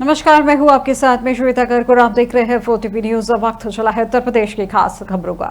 नमस्कार, मैं हूं आपके साथ में श्वेता कर्क। आप देख रहे हैं 4TP न्यूज। अब वक्त चला है उत्तर प्रदेश की खास खबरों का।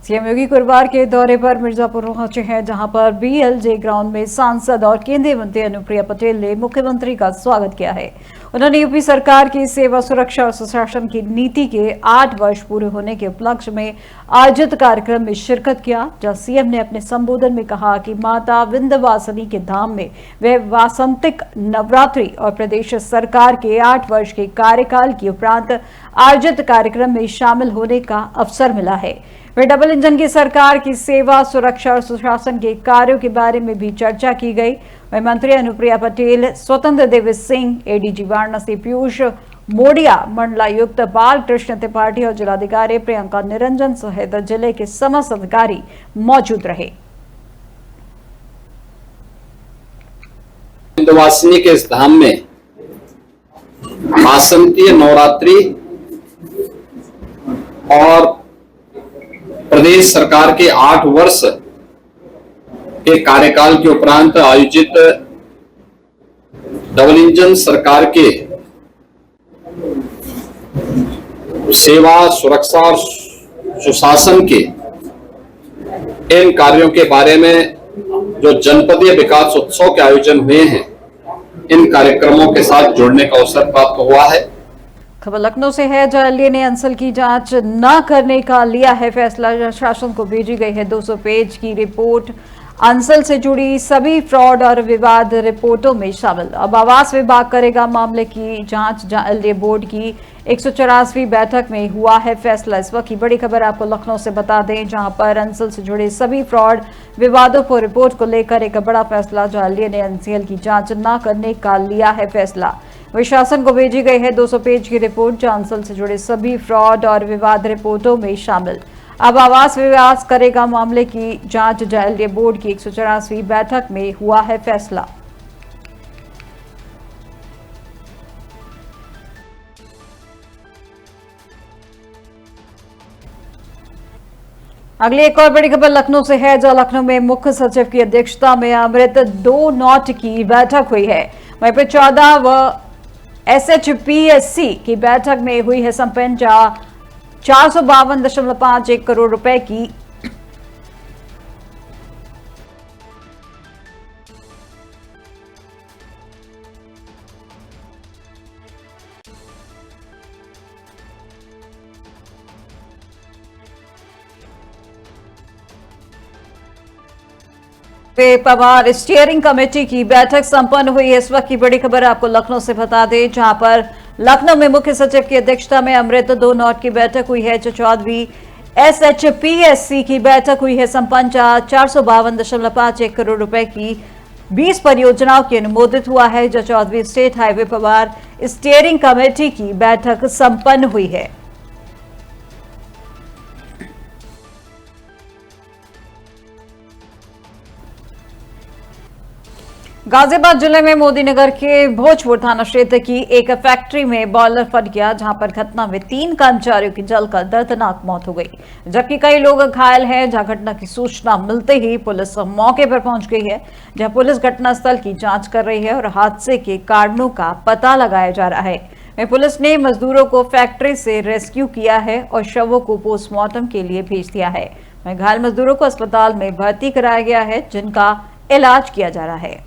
सीएम योगी गुरुवार के दौरे पर मिर्जापुर पहुंचे हैं, जहां पर बीएलजे ग्राउंड में सांसद और केंद्रीय मंत्री अनुप्रिया पटेल ने मुख्यमंत्री का स्वागत किया है। उन्होंने यूपी सरकार की सेवा सुरक्षा और सुशासन की नीति के 8 वर्ष पूरे होने के उपलक्ष्य में आयोजित कार्यक्रम में शिरकत किया, जहां सीएम ने अपने संबोधन में कहा कि माता विंध्यवासिनी के धाम में वे वासंतिक नवरात्रि और प्रदेश सरकार के 8 वर्ष के कार्यकाल के उपरांत आयोजित कार्यक्रम में शामिल होने का अवसर मिला है। वे डबल इंजन की सरकार की सेवा सुरक्षा और सुशासन के कार्यों के बारे में भी चर्चा की गई। वहीं मंत्री अनुप्रिया पटेल, स्वतंत्र देव सिंह, एडीजी वाराणसी पीयूष मोडिया, मंडलायुक्त बालकृष्ण त्रिपाठी और जिलाधिकारी प्रियंका निरंजन सहित जिले के समस्त अधिकारी मौजूद रहे। विंध्यवासिनी के इस धाम में वासंतीय नवरात्रि और प्रदेश सरकार के 8 वर्ष के कार्यकाल के उपरांत आयोजित डबल इंजन सरकार के सेवा सुरक्षा और सुशासन के इन कार्यों के बारे में जो जनपदीय विकास उत्सव के आयोजन हुए हैं, इन कार्यक्रमों के साथ जुड़ने का अवसर प्राप्त हुआ है। खबर लखनऊ से है, जहां एलडीए ने अंसल की जांच न करने का लिया है फैसला। शासन को भेजी गई है 200 पेज की रिपोर्ट। अंसल से जुड़ी सभी फ्रॉड और विवाद रिपोर्टों में शामिल। अब आवास विभाग करेगा मामले की जांच। जहां एलडीए बोर्ड की 184वीं बैठक में हुआ है फैसला। इस वक्त की बड़ी खबर आपको लखनऊ से बता दें, जहां पर अंसल से जुड़े सभी फ्रॉड विवादों पर रिपोर्ट को लेकर एक बड़ा फैसला, जहां एलडीए ने अंसल की जांच न करने का लिया है फैसला। वही शासन को भेजी गई है 200 पेज की रिपोर्ट, जो अंसल से जुड़े सभी फ्रॉड और विवाद रिपोर्टों में शामिल। अब आवास विभाग करेगा मामले की जांच। एलडीए बोर्ड की 184वीं बैठक में हुआ है फैसला। अगली एक और बड़ी खबर लखनऊ से है, जहां लखनऊ में मुख्य सचिव की अध्यक्षता में अमृत 2 नॉट की बैठक हुई है। वहीं पर 14 व SHPSC की बैठक में हुई है संपन्न, जहां 452.51 करोड़ रुपए की पवार स्टीयरिंग कमेटी की बैठक संपन्न हुई है। इस वक्त की बड़ी खबर आपको लखनऊ से बता दें, जहां पर लखनऊ में मुख्य सचिव की अध्यक्षता में अमृत 2 नॉट की बैठक हुई है। 14वीं SHPSC की बैठक हुई है संपन्न, 452.51 करोड़ रुपए की 20 परियोजनाओं की अनुमोदित हुआ है। 14वीं state highway power steering committee की बैठक संपन्न हुई है। गाजियाबाद जिले में मोदीनगर के भोजपुर थाना क्षेत्र की एक फैक्ट्री में बॉयलर फट गया, जहां पर घटना में 3 कर्मचारियों की जलकर दर्दनाक मौत हो गई, जबकि कई लोग घायल हैं। जहां घटना की सूचना मिलते ही पुलिस मौके पर पहुंच गई है, जहां पुलिस घटनास्थल की जांच कर रही है और हादसे के कारणों का पता लगाया जा रहा है। पुलिस ने मजदूरों को फैक्ट्री से रेस्क्यू किया है और शवों को पोस्टमार्टम के लिए भेज दिया है। घायल मजदूरों को अस्पताल में भर्ती कराया गया है, जिनका इलाज किया जा रहा है।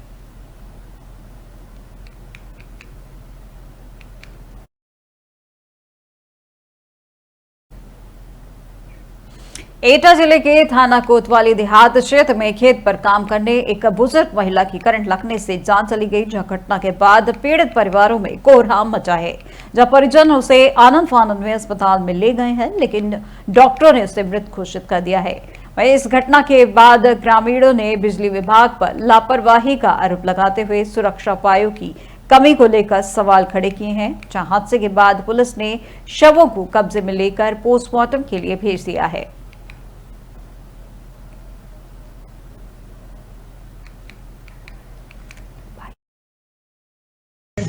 एटा जिले के थाना कोतवाली देहात क्षेत्र में खेत पर काम करने एक बुजुर्ग महिला की करंट लगने से जान चली गई, जहां घटना के बाद पीड़ित परिवारों में कोहराम मचा है। जहां परिजन उसे आनंद फानंद में अस्पताल में ले गए हैं, लेकिन डॉक्टरों ने उसे मृत घोषित कर दिया है। वहीं इस घटना के बाद ग्रामीणों ने बिजली विभाग पर लापरवाही का आरोप लगाते हुए सुरक्षा उपायों की कमी को लेकर सवाल खड़े किए हैं। जहां हादसे के बाद पुलिस ने शवों को कब्जे में लेकर पोस्टमार्टम के लिए भेज दिया है।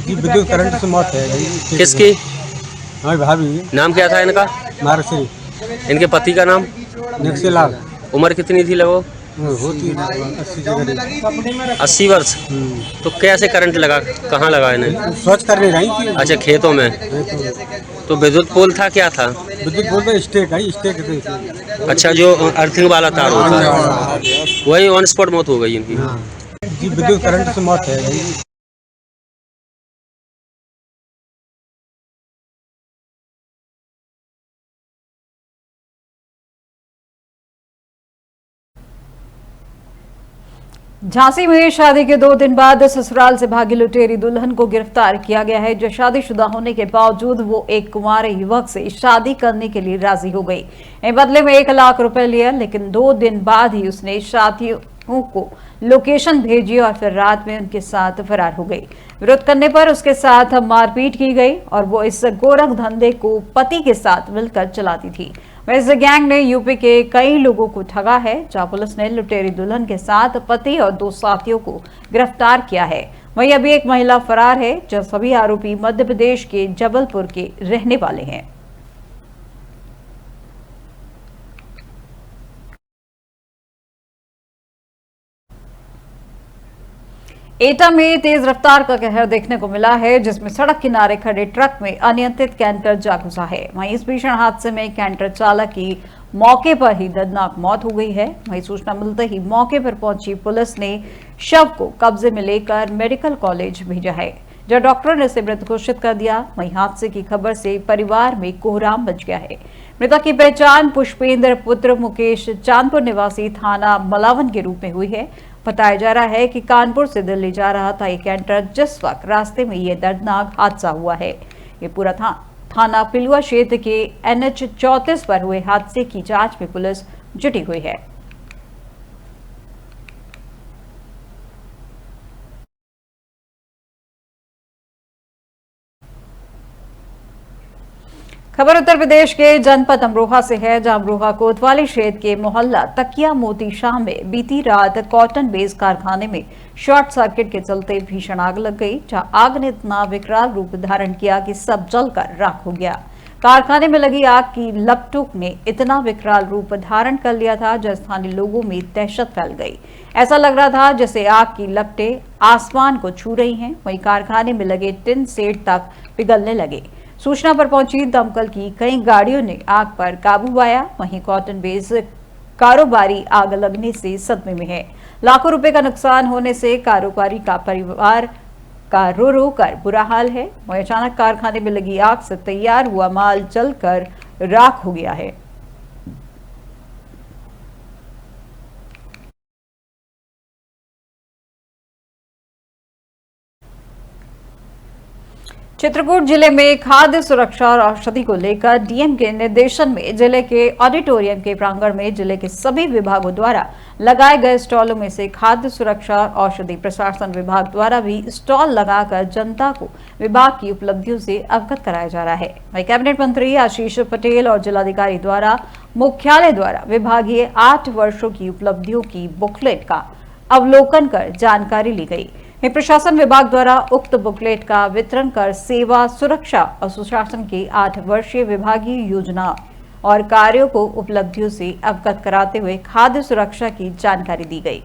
विद्युत करंट से मौत है। किसकी? हमारी भाभी। नाम क्या था इनका? मारसी। इनके पति का नाम? नक्सीलाल। उम्र कितनी थी लगभग? होती है 80 के करीब। 80 वर्ष। तो कैसे करंट लगा, कहाँ लगा इन्हें? स्वच्छ करने गई थी। अच्छा, खेतों में। तो विद्युत पोल था, क्या था? विद्युत बोल तो स्टेक है, स्टेक थे। अच्छा, जो अर्थिंग वाला तार होता है, वही ऑन स्पॉट मौत हो गई इनकी। हाँ जी, विद्युत करंट से मौत है भाई। झांसी में शादी के 2 दिन बाद ससुराल से भागी लुटेरी दुल्हन को गिरफ्तार किया गया है, जो शादीशुदा होने के बावजूद वो एक कुंवारे युवक से शादी करने के लिए राजी हो गई। इन बदले में 1 लाख रुपए लिया, लेकिन 2 दिन बाद ही उसने साथियों को लोकेशन भेजी और फिर रात में उनके साथ फरार हो गई। विरोध करने पर उसके साथ मारपीट की गई और वो इस गोरख धंधे को पति के साथ मिलकर चलाती थी। इस गैंग ने यूपी के कई लोगों को ठगा है, जहां पुलिस ने लुटेरी दुल्हन के साथ पति और 2 साथियों को गिरफ्तार किया है। वहीं अभी एक महिला फरार है, जो सभी आरोपी मध्य प्रदेश के जबलपुर के रहने वाले हैं। एटा में तेज रफ्तार का कहर देखने को मिला है, जिसमें सड़क किनारे खड़े ट्रक में अनियंत्रित कैंटर जा घुसा है। वहीं इस भीषण हादसे में कैंटर चालक की मौके पर ही दर्दनाक मौत हो गई है। वहीं सूचना मिलते ही मौके पर पहुंची पुलिस ने शव को कब्जे में लेकर मेडिकल कॉलेज भेजा है, जहां डॉक्टरों ने इसे मृत घोषित कर दिया। वहीं हादसे की खबर से परिवार में कोहराम मच गया है। मृतक की पहचान पुष्पेंद्र पुत्र मुकेश चांदपुर निवासी थाना मलावन के रूप में हुई है। बताया जा रहा है कि कानपुर से दिल्ली जा रहा था ये कैंटर, जिस वक्त रास्ते में ये दर्दनाक हादसा हुआ है। ये पूरा थाना पिलुआ क्षेत्र के NH 34 पर हुए हादसे की जांच में पुलिस जुटी हुई है। खबर उत्तर प्रदेश के जनपद अमरोहा से है, जहां अमरोहा कोतवाली क्षेत्र के मोहल्ला तकिया मोती शाह में बीती रात कॉटन बेस कारखाने में शॉर्ट सर्किट के चलते भीषण आग लग गई, जहां आग ने इतना विकराल रूप धारण किया कि सब जलकर राख हो गया। कारखाने में लगी आग की लपटों ने इतना विकराल रूप धारण कर लिया था, जो स्थानीय लोगों में दहशत फैल गई। ऐसा लग रहा था जैसे आग की लपटें आसमान को छू रही हैं। वहीं कारखाने में लगे टिन सेट तक पिघलने लगे। सूचना पर पहुंची दमकल की कई गाड़ियों ने आग पर काबू पाया। वहीं कॉटन बेस कारोबारी आग लगने से सदमे में है। लाखों रुपए का नुकसान होने से कारोबारी का परिवार का रो रो कर बुरा हाल है। वहीं अचानक कारखाने में लगी आग से तैयार हुआ माल जलकर राख हो गया है। चित्रकूट जिले में खाद्य सुरक्षा और औषधि को लेकर डीएम के निर्देशन में जिले के ऑडिटोरियम के प्रांगण में जिले के सभी विभागों द्वारा लगाए गए स्टॉलों में से खाद्य सुरक्षा और औषधि प्रशासन विभाग द्वारा भी स्टॉल लगाकर जनता को विभाग की उपलब्धियों से अवगत कराया जा रहा है। वहीं कैबिनेट मंत्री आशीष पटेल और जिलाधिकारी द्वारा मुख्यालय द्वारा विभागीय 8 वर्षों की उपलब्धियों की बुकलेट का अवलोकन कर जानकारी ली गई। प्रशासन विभाग द्वारा उक्त बुकलेट का वितरण कर सेवा सुरक्षा और सुशासन की 8 वर्षीय विभागीय योजना और कार्यों को उपलब्धियों से अवगत कराते हुए खाद्य सुरक्षा की जानकारी दी गई।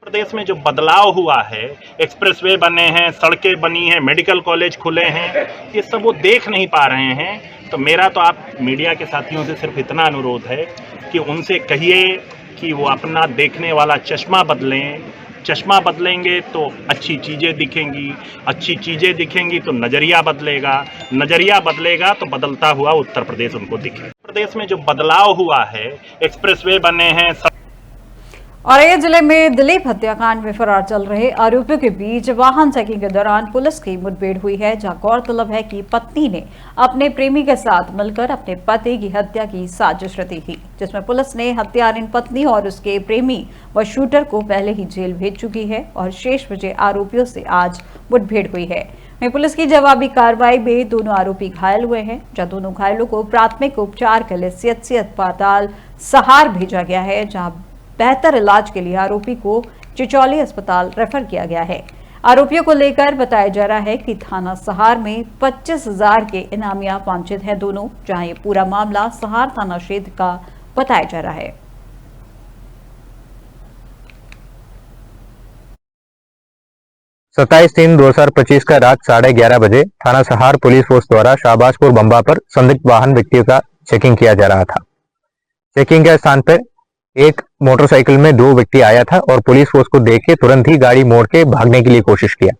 प्रदेश में जो बदलाव हुआ है, एक्सप्रेसवे बने हैं, सड़कें बनी हैं, मेडिकल कॉलेज खुले हैं, ये सब वो देख नहीं पा रहे हैं। तो मेरा तो आप मीडिया के साथियों से सिर्फ इतना अनुरोध है कि उनसे कहिए कि वो अपना देखने वाला चश्मा बदलें। चश्मा बदलेंगे तो अच्छी चीज़ें दिखेंगी, अच्छी चीज़ें दिखेंगी तो नज़रिया बदलेगा, नज़रिया बदलेगा तो बदलता हुआ उत्तर प्रदेश उनको दिखे। प्रदेश में जो बदलाव हुआ है, एक्सप्रेसवे बने हैं। और ये जिले में दिलीप हत्याकांड में फरार चल रहे आरोपियों के बीच वाहन चेकिंग के दौरान पुलिस की मुठभेड़ हुई है, जहां गौरतलब है कि पत्नी ने अपने प्रेमी के साथ मिलकर अपने पति की हत्या की साजिश रची थी, जिसमें पुलिस ने हत्यारिन पत्नी और उसके प्रेमी व शूटर को पहले ही जेल भेज चुकी है और शेष बचे आरोपियों से आज मुठभेड़ हुई है। वहीं पुलिस की जवाबी कार्रवाई में दोनों आरोपी घायल हुए हैं, जहां दोनों घायलों को प्राथमिक उपचार के लिए CHC अस्पताल सहार भेजा गया है, जहां बेहतर इलाज के लिए आरोपी को चिचौली अस्पताल रेफर किया गया है। आरोपियों को लेकर बताया जा रहा है कि थाना सहार में 25,000 के इनामिया वांछित हैं दोनों, जहां ये पूरा मामला सहार थाना क्षेत्र का बताया जा रहा है। 27/3/2025 का रात 11:30 बजे थाना सहार पुलिस फोर्स द्वारा शाहबाजपुर बंबा पर संदिग्ध वाहन व्यक्तियों का चेकिंग किया जा रहा था। चेकिंग के स्थान पर एक मोटरसाइकिल में 2 व्यक्ति आया था और पुलिस फोर्स को देख के तुरंत ही गाड़ी मोड़ के भागने के लिए कोशिश किया।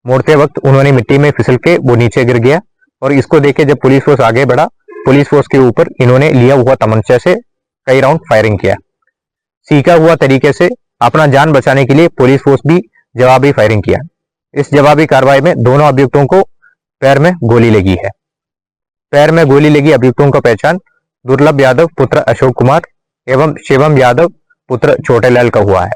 मोड़ते वक्त उन्होंने मिट्टी में फिसल के वो नीचे गिर गया और इसको देख के जब पुलिस फोर्स आगे बढ़ा, पुलिस फोर्स के ऊपर इन्होंने लिया हुआ तमंचा से कई राउंड फायरिंग किया। सीखा हुआ तरीके से अपना जान बचाने के लिए पुलिस फोर्स भी जवाबी फायरिंग किया। इस जवाबी कार्रवाई में दोनों अभियुक्तों को पैर में गोली लगी है। पैर में गोली लगी अभियुक्तों का पहचान दुर्लभ यादव पुत्र अशोक कुमार एवं शिवम यादव पुत्र छोटेलाल का हुआ है।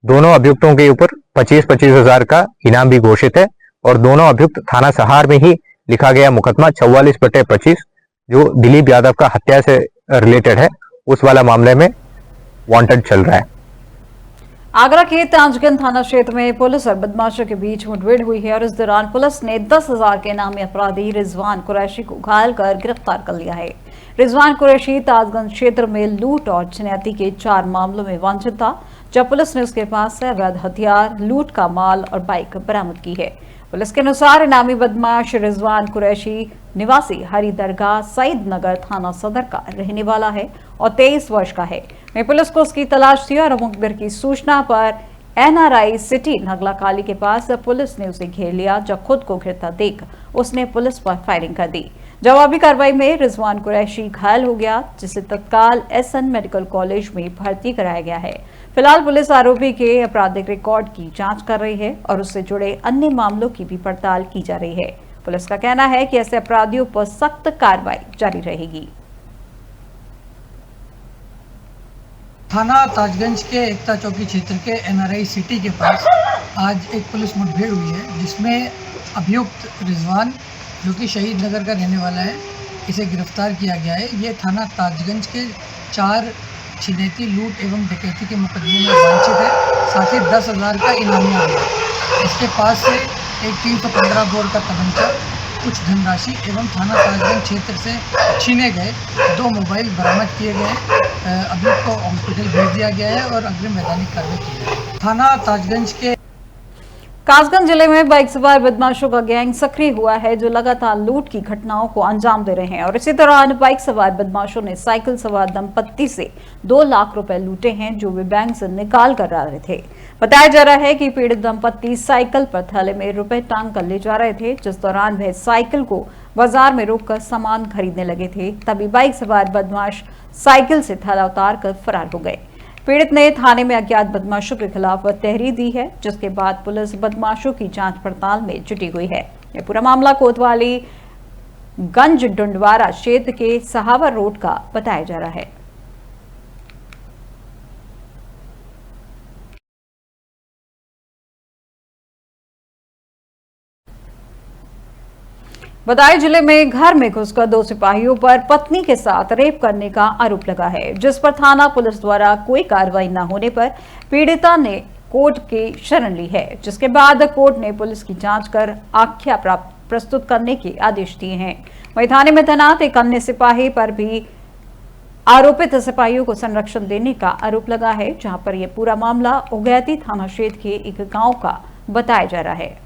दोनों अभियुक्तों के ऊपर 25-25 हजार का इनाम भी घोषित है और दोनों अभियुक्त थाना सहार में ही लिखा गया मुकदमा 44/25 जो दिलीप यादव का हत्या से रिलेटेड है, उस वाला मामले में वांटेड चल रहा है। आगरा के ताजगंज थाना क्षेत्र में पुलिस और बदमाशों के बीच मुठभेड़ हुई है और इस दौरान पुलिस ने 10,000 के इनामी अपराधी रिजवान कुरैशी को घायल कर गिरफ्तार कर लिया है। रिजवान कुरैशी ताजगंज क्षेत्र में लूट और छिनैती के 4 मामलों में वांछित था, जब पुलिस ने उसके पास से अवैध हथियार, लूट का माल और बाइक बरामद की है। पुलिस के अनुसार इनामी बदमाश रिजवान कुरैशी निवासी हरी दरगाह सईद नगर थाना सदर का रहने वाला है और 23 वर्ष का है। मैं पुलिस को उसकी तलाश थी और मुखबिर की सूचना पर NRI सिटी नगला काली के पास पुलिस ने उसे घेर लिया, जब खुद को घिरता देख उसने पुलिस पर फायरिंग कर दी। जवाबी कार्रवाई में रिजवान कुरैशी घायल हो गया, जिसे तत्काल SN मेडिकल कॉलेज में भर्ती कराया गया है। फिलहाल पुलिस आरोपी के आपराधिक रिकॉर्ड की जांच कर रही है और उससे जुड़े अन्य मामलों की भी पड़ताल की जा रही है। पुलिस का कहना है कि ऐसे अपराधियों पर सख्त कार्रवाई जारी रहेगी। थाना ताजगंज के एकता चौकी क्षेत्र के NRI सिटी के पास आज एक पुलिस मुठभेड़ हुई है, जिसमें अभियुक्त रिजवान जो कि शहीद नगर का रहने वाला है, इसे गिरफ्तार किया गया है। ये थाना ताजगंज के 4 छिनैती, लूट एवं डकैती के मुकदमों में वांछित है, साथ ही 10,000 का इनामिया है। इसके पास से एक 315 बोर का तमंचा, कुछ धनराशि एवं थाना ताजगंज क्षेत्र से छीने गए 2 मोबाइल बरामद किए गए। अभियुक्त को हॉस्पिटल भेज दिया गया है और अग्रिम वैधानिक कार्रवाई की जाएगी। थाना ताजगंज के कासगंज जिले में बाइक सवार बदमाशों का गैंग सक्रिय हुआ है, जो लगातार लूट की घटनाओं को अंजाम दे रहे हैं और इसी दौरान बाइक सवार बदमाशों ने साइकिल सवार दंपत्ति से 2 लाख रुपए लूटे हैं, जो वे बैंक से निकाल कर आ रहे थे। बताया जा रहा है कि पीड़ित दंपत्ति साइकिल पर थैले में रुपए टांग कर ले जा रहे थे, जिस दौरान वह साइकिल को बाजार में रोककर सामान खरीदने लगे थे। तभी बाइक सवार बदमाश साइकिल से थैला उतार कर फरार हो गए। पीड़ित ने थाने में अज्ञात बदमाशों के खिलाफ तहरीर दी है, जिसके बाद पुलिस बदमाशों की जांच पड़ताल में जुटी हुई है। यह पूरा मामला कोतवाली गंज डुंडवारा क्षेत्र के सहावर रोड का बताया जा रहा है। बदायूं जिले में घर में घुसकर 2 सिपाहियों पर पत्नी के साथ रेप करने का आरोप लगा है, जिस पर थाना पुलिस द्वारा कोई कार्रवाई न होने पर पीड़िता ने कोर्ट की शरण ली है, जिसके बाद कोर्ट ने पुलिस की जांच कर आख्या प्रस्तुत करने के आदेश दिए हैं। वहीं थाने में तैनात एक अन्य सिपाही पर भी आरोपित सिपाहियों को संरक्षण देने का आरोप लगा है, जहां पर यह पूरा मामला उगैती थाना क्षेत्र के एक गांव का बताया जा रहा है।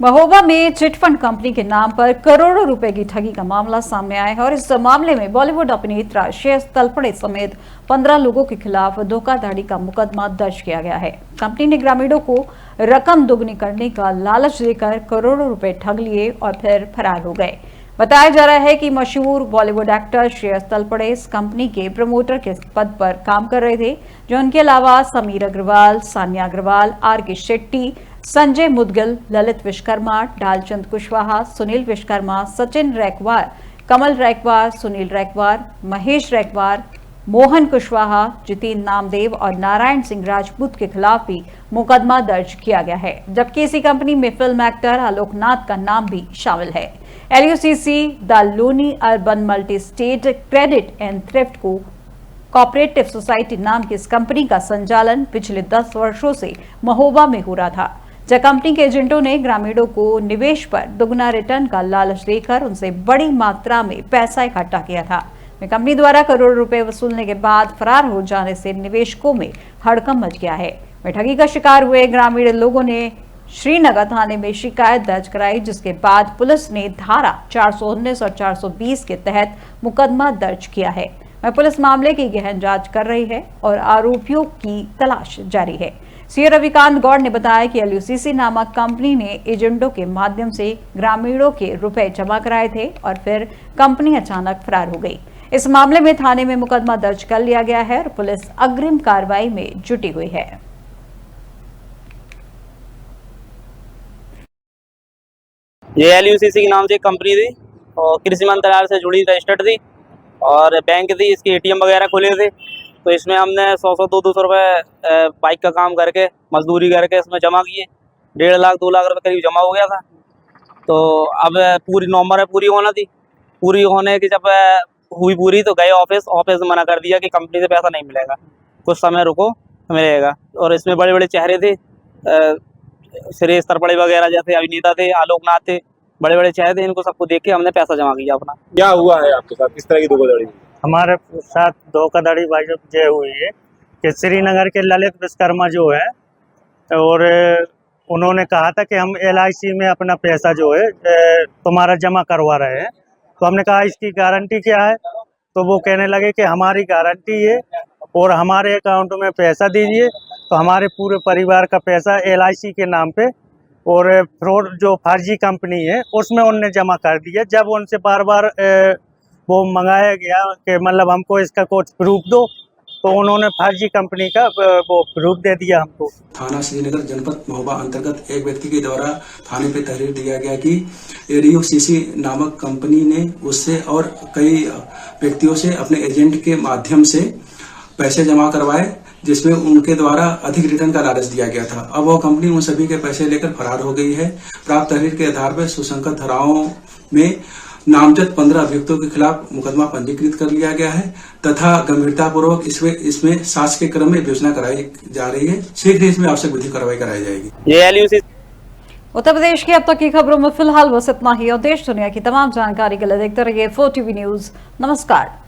महोबा में चिटफंड कंपनी के नाम पर करोड़ों रुपए की ठगी का मामला सामने आया है और इस मामले में बॉलीवुड अभिनेता श्रेयस तलपड़े समेत 15 लोगों के खिलाफ धोखाधड़ी का मुकदमा दर्ज किया गया है। कंपनी ने ग्रामीणों को रकम दोगुनी करने का लालच देकर करोड़ों रुपए ठग लिए और फिर फरार हो गए। बताया जा रहा है कि मशहूर बॉलीवुड एक्टर श्रेयस तलपड़े इस कंपनी के प्रमोटर के पद पर काम कर रहे थे, जो उनके अलावा समीर अग्रवाल, सानिया अग्रवाल, RK शेट्टी, संजय मुदगल, ललित विश्वकर्मा, डालचंद कुशवाहा, सुनील विश्वकर्मा, सचिन रैकवार, कमल रैकवार, सुनील रैकवार, महेश रैकवार, मोहन कुशवाहा, जितेंद्र नामदेव और नारायण सिंह राजपूत के खिलाफ भी मुकदमा दर्ज किया गया है, जबकि इसी कंपनी में फिल्म एक्टर आलोकनाथ का नाम भी शामिल है। LUCC the Loni urban multi state credit and thrift को कोऑपरेटिव सोसाइटी नाम की इस कंपनी का संचालन पिछले 10 वर्षों से महोबा में हो रहा था, जब कंपनी के एजेंटों ने ग्रामीणों को निवेश पर दुगना रिटर्न का लालच देकर उनसे बड़ी मात्रा में पैसा इकट्ठा किया था। कंपनी द्वारा करोड़ों रुपए वसूलने के बाद फरार हो जाने से निवेशकों में हड़कंप मच गया है। ठगी का शिकार हुए ग्रामीण लोगों ने श्रीनगर थाने में शिकायत दर्ज कराई, जिसके बाद पुलिस ने धारा 419 और 420 के तहत मुकदमा दर्ज किया है। पुलिस मामले की गहन जांच कर रही है और आरोपियों की तलाश जारी है। सीए रविकांत गौड़ ने बताया कि LUCC नामक कंपनी ने एजेंटों के माध्यम से ग्रामीणों के रुपए जमा कराए थे और फिर कंपनी अचानक फरार हो गई। इस मामले में थाने में मुकदमा दर्ज कर लिया गया है और पुलिस अग्रिम कार्रवाई में जुटी हुई है। ये LUCC के नाम से एक कंपनी थी और कृषि मंत्रालय से जुड़ी रजिस्टर्ड थी और बैंक थी, इसके ATM वगैरह खुले थे। तो इसमें हमने 100 200 रुपये बाइक का काम करके मजदूरी करके इसमें जमा किए। 1.5 लाख 2 लाख रुपए करीब जमा हो गया था। तो अब पूरी नवंबर में पूरी होना थी। पूरी होने की जब हुई पूरी तो गए ऑफिस मना कर दिया कि कंपनी से पैसा नहीं मिलेगा, कुछ समय रुको मिलेगा। और इसमें बड़े बड़े चेहरे थे, सुरेश तरपड़े वगैरह जैसे अभिनेता थे, आलोकनाथ थे, बड़े बड़े चेहरे थे। इनको सबको देख के हमने पैसा जमा किया अपना। क्या हुआ है आपके साथ, किस तरह की धोखाधड़ी? हमारे साथ धोखाधड़ी भाई जो हुई है कि श्रीनगर के ललित विश्वकर्मा जो है और उन्होंने कहा था कि हम LIC में अपना पैसा जो है तुम्हारा जमा करवा रहे हैं। तो हमने कहा इसकी गारंटी क्या है? तो वो कहने लगे कि हमारी गारंटी है और हमारे अकाउंट में पैसा दीजिए। तो हमारे पूरे परिवार का पैसा LIC के नाम पे और फ्रॉड जो फर्जी कंपनी है उसमें उनने जमा कर दिया। जब उनसे बार बार वो मंगाया गया कि मतलब हमको इसका कुछ प्रूफ दो, तो उन्होंने फर्जी कंपनी का वो प्रूफ दे दिया हमको। थाना श्रीनगर जनपद महोबा अंतर्गत एक व्यक्ति के द्वारा थाने पे तहरीर दिया गया कि LUCC नामक कंपनी ने उससे और कई व्यक्तियों से अपने एजेंट के माध्यम से पैसे जमा करवाए, जिसमें उनके द्वारा अधिक रिटर्न का लालच दिया गया था। अब वह कंपनी उन सभी के पैसे लेकर फरार हो गई है। प्राप्त तहरीर के आधार पर सुसंगत धाराओं में नामजद 15 अभियुक्तों के खिलाफ मुकदमा पंजीकृत कर लिया गया है तथा गंभीरतापूर्वक इसमें साक्ष्य के क्रम में विवेचना कराई जा रही है। शीघ्र इसमें आवश्यक विधि कार्रवाई कराई जाएगी। ये LUCC उत्तर प्रदेश की अब तक की खबरों में फिलहाल बस इतना ही और देश दुनिया की तमाम जानकारी के लिए देखते रहिए 4TV न्यूज। नमस्कार।